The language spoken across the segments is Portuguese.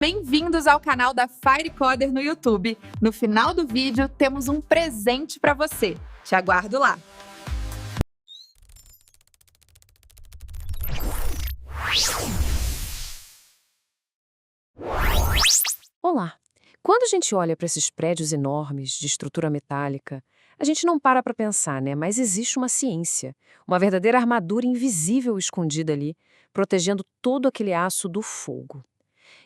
Bem-vindos ao canal da Firecoder no YouTube. No final do vídeo, temos um presente para você. Te aguardo lá. Olá! Quando a gente olha para esses prédios enormes de estrutura metálica, a gente não para pensar, né? Mas existe uma ciência, uma verdadeira armadura invisível escondida ali, protegendo todo aquele aço do fogo.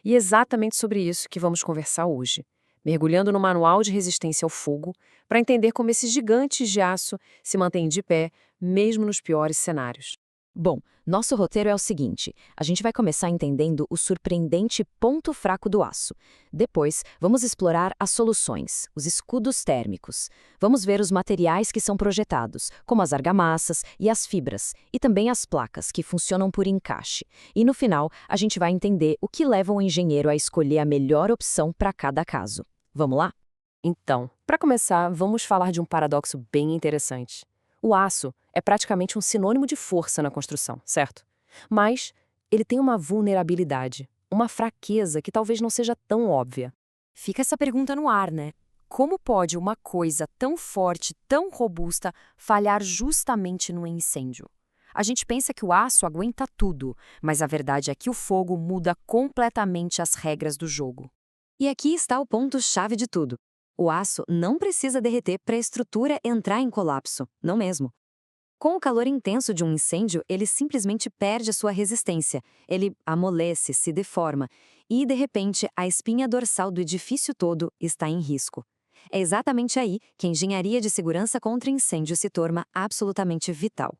E é exatamente sobre isso que vamos conversar hoje, mergulhando no manual de resistência ao fogo, para entender como esses gigantes de aço se mantêm de pé, mesmo nos piores cenários. Bom, nosso roteiro é o seguinte: a gente vai começar entendendo o surpreendente ponto fraco do aço. Depois, vamos explorar as soluções, os escudos térmicos. Vamos ver os materiais que são projetados, como as argamassas e as fibras, e também as placas, que funcionam por encaixe. E no final, a gente vai entender o que leva o engenheiro a escolher a melhor opção para cada caso. Vamos lá? Então, para começar, vamos falar de um paradoxo bem interessante. O aço é praticamente um sinônimo de força na construção, certo? Mas ele tem uma vulnerabilidade, uma fraqueza que talvez não seja tão óbvia. Fica essa pergunta no ar, né? Como pode uma coisa tão forte, tão robusta, falhar justamente no incêndio? A gente pensa que o aço aguenta tudo, mas a verdade é que o fogo muda completamente as regras do jogo. E aqui está o ponto-chave de tudo. O aço não precisa derreter para a estrutura entrar em colapso, não mesmo. Com o calor intenso de um incêndio, ele simplesmente perde a sua resistência, ele amolece, se deforma, e, de repente, a espinha dorsal do edifício todo está em risco. É exatamente aí que a engenharia de segurança contra incêndio se torna absolutamente vital.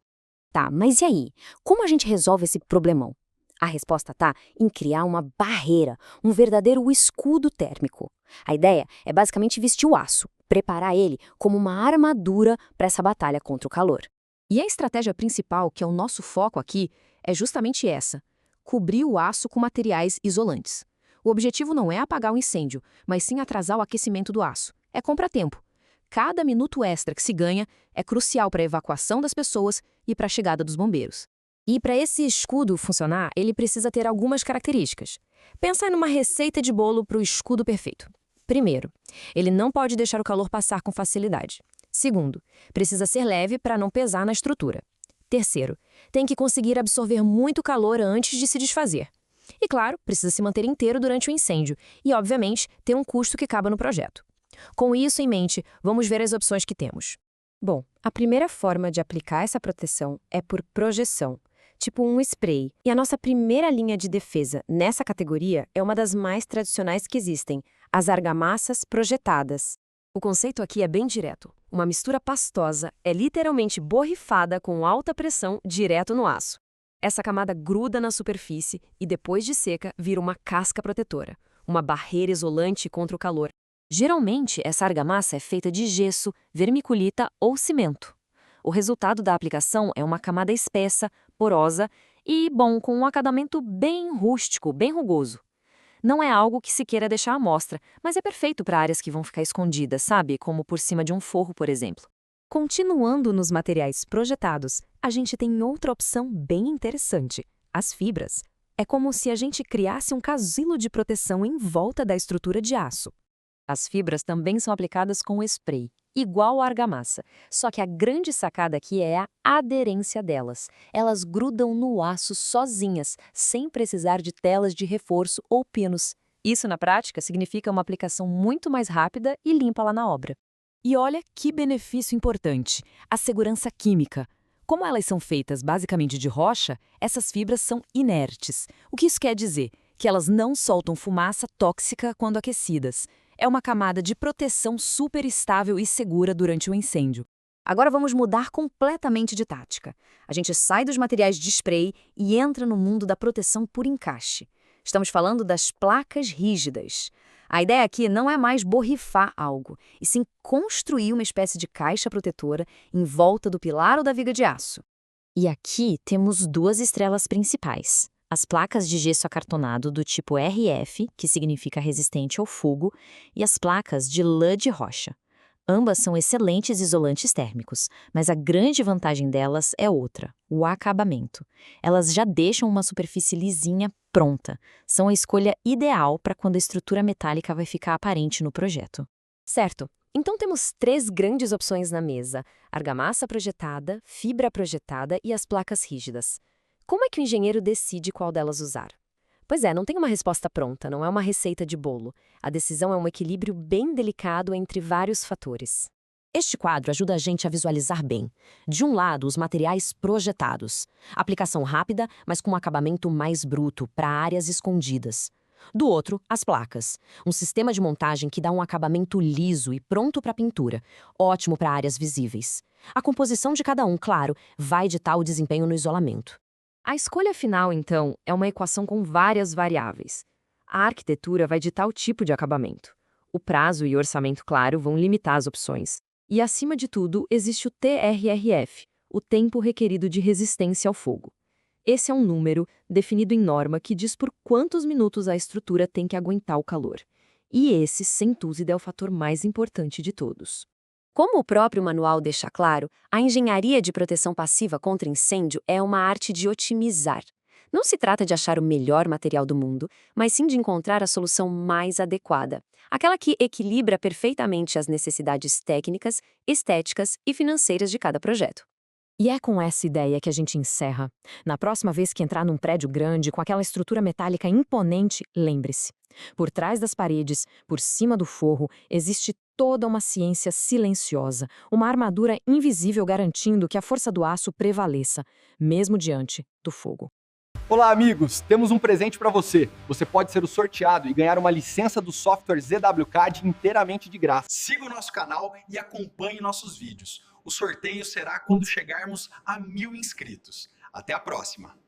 Tá, mas e aí? Como a gente resolve esse problemão? A resposta está em criar uma barreira, um verdadeiro escudo térmico. A ideia é basicamente vestir o aço, preparar ele como uma armadura para essa batalha contra o calor. E a estratégia principal, que é o nosso foco aqui, é justamente essa: cobrir o aço com materiais isolantes. O objetivo não é apagar o incêndio, mas sim atrasar o aquecimento do aço. É compra-tempo. Cada minuto extra que se ganha é crucial para a evacuação das pessoas e para a chegada dos bombeiros. E para esse escudo funcionar, ele precisa ter algumas características. Pensa numa receita de bolo para o escudo perfeito. Primeiro, ele não pode deixar o calor passar com facilidade. Segundo, precisa ser leve para não pesar na estrutura. Terceiro, tem que conseguir absorver muito calor antes de se desfazer. E claro, precisa se manter inteiro durante o incêndio e, obviamente, ter um custo que caba no projeto. Com isso em mente, vamos ver as opções que temos. Bom, a primeira forma de aplicar essa proteção é por projeção, tipo um spray. E a nossa primeira linha de defesa nessa categoria é uma das mais tradicionais que existem, as argamassas projetadas. O conceito aqui é bem direto. Uma mistura pastosa é literalmente borrifada com alta pressão direto no aço. Essa camada gruda na superfície e, depois de seca, vira uma casca protetora, uma barreira isolante contra o calor. Geralmente, essa argamassa é feita de gesso, vermiculita ou cimento. O resultado da aplicação é uma camada espessa, porosa e, bom, com um acabamento bem rústico, bem rugoso. Não é algo que se queira deixar à mostra, mas é perfeito para áreas que vão ficar escondidas, sabe? Como por cima de um forro, por exemplo. Continuando nos materiais projetados, a gente tem outra opção bem interessante: as fibras. É como se a gente criasse um casulo de proteção em volta da estrutura de aço. As fibras também são aplicadas com spray, igual a argamassa, só que a grande sacada aqui é a aderência delas. Elas grudam no aço sozinhas, sem precisar de telas de reforço ou pinos. Isso, na prática, significa uma aplicação muito mais rápida e limpa lá na obra. E olha que benefício importante: a segurança química. Como elas são feitas basicamente de rocha, essas fibras são inertes. O que isso quer dizer? Que elas não soltam fumaça tóxica quando aquecidas. É uma camada de proteção super estável e segura durante o incêndio. Agora vamos mudar completamente de tática. A gente sai dos materiais de spray e entra no mundo da proteção por encaixe. Estamos falando das placas rígidas. A ideia aqui não é mais borrifar algo, e sim construir uma espécie de caixa protetora em volta do pilar ou da viga de aço. E aqui temos duas estrelas principais: as placas de gesso acartonado do tipo RF, que significa resistente ao fogo, e as placas de lã de rocha. Ambas são excelentes isolantes térmicos, mas a grande vantagem delas é outra, o acabamento. Elas já deixam uma superfície lisinha pronta. São a escolha ideal para quando a estrutura metálica vai ficar aparente no projeto. Certo. Então temos 3 grandes opções na mesa: argamassa projetada, fibra projetada e as placas rígidas. Como é que o engenheiro decide qual delas usar? Pois é, não tem uma resposta pronta, não é uma receita de bolo. A decisão é um equilíbrio bem delicado entre vários fatores. Este quadro ajuda a gente a visualizar bem. De um lado, os materiais projetados. Aplicação rápida, mas com um acabamento mais bruto, para áreas escondidas. Do outro, as placas. Um sistema de montagem que dá um acabamento liso e pronto para pintura. Ótimo para áreas visíveis. A composição de cada um, claro, vai ditar o desempenho no isolamento. A escolha final, então, é uma equação com várias variáveis. A arquitetura vai ditar o tipo de acabamento. O prazo e orçamento, claro, vão limitar as opções. E, acima de tudo, existe o TRRF, o tempo requerido de resistência ao fogo. Esse é um número definido em norma que diz por quantos minutos a estrutura tem que aguentar o calor. E esse, sem dúvida, é o fator mais importante de todos. Como o próprio manual deixa claro, a engenharia de proteção passiva contra incêndio é uma arte de otimizar. Não se trata de achar o melhor material do mundo, mas sim de encontrar a solução mais adequada, aquela que equilibra perfeitamente as necessidades técnicas, estéticas e financeiras de cada projeto. E é com essa ideia que a gente encerra. Na próxima vez que entrar num prédio grande com aquela estrutura metálica imponente, lembre-se. Por trás das paredes, por cima do forro, existe toda uma ciência silenciosa, uma armadura invisível garantindo que a força do aço prevaleça, mesmo diante do fogo. Olá, amigos! Temos um presente para você. Você pode ser o sorteado e ganhar uma licença do software ZWCAD inteiramente de graça. Siga o nosso canal e acompanhe nossos vídeos. O sorteio será quando chegarmos a 1000 inscritos. Até a próxima!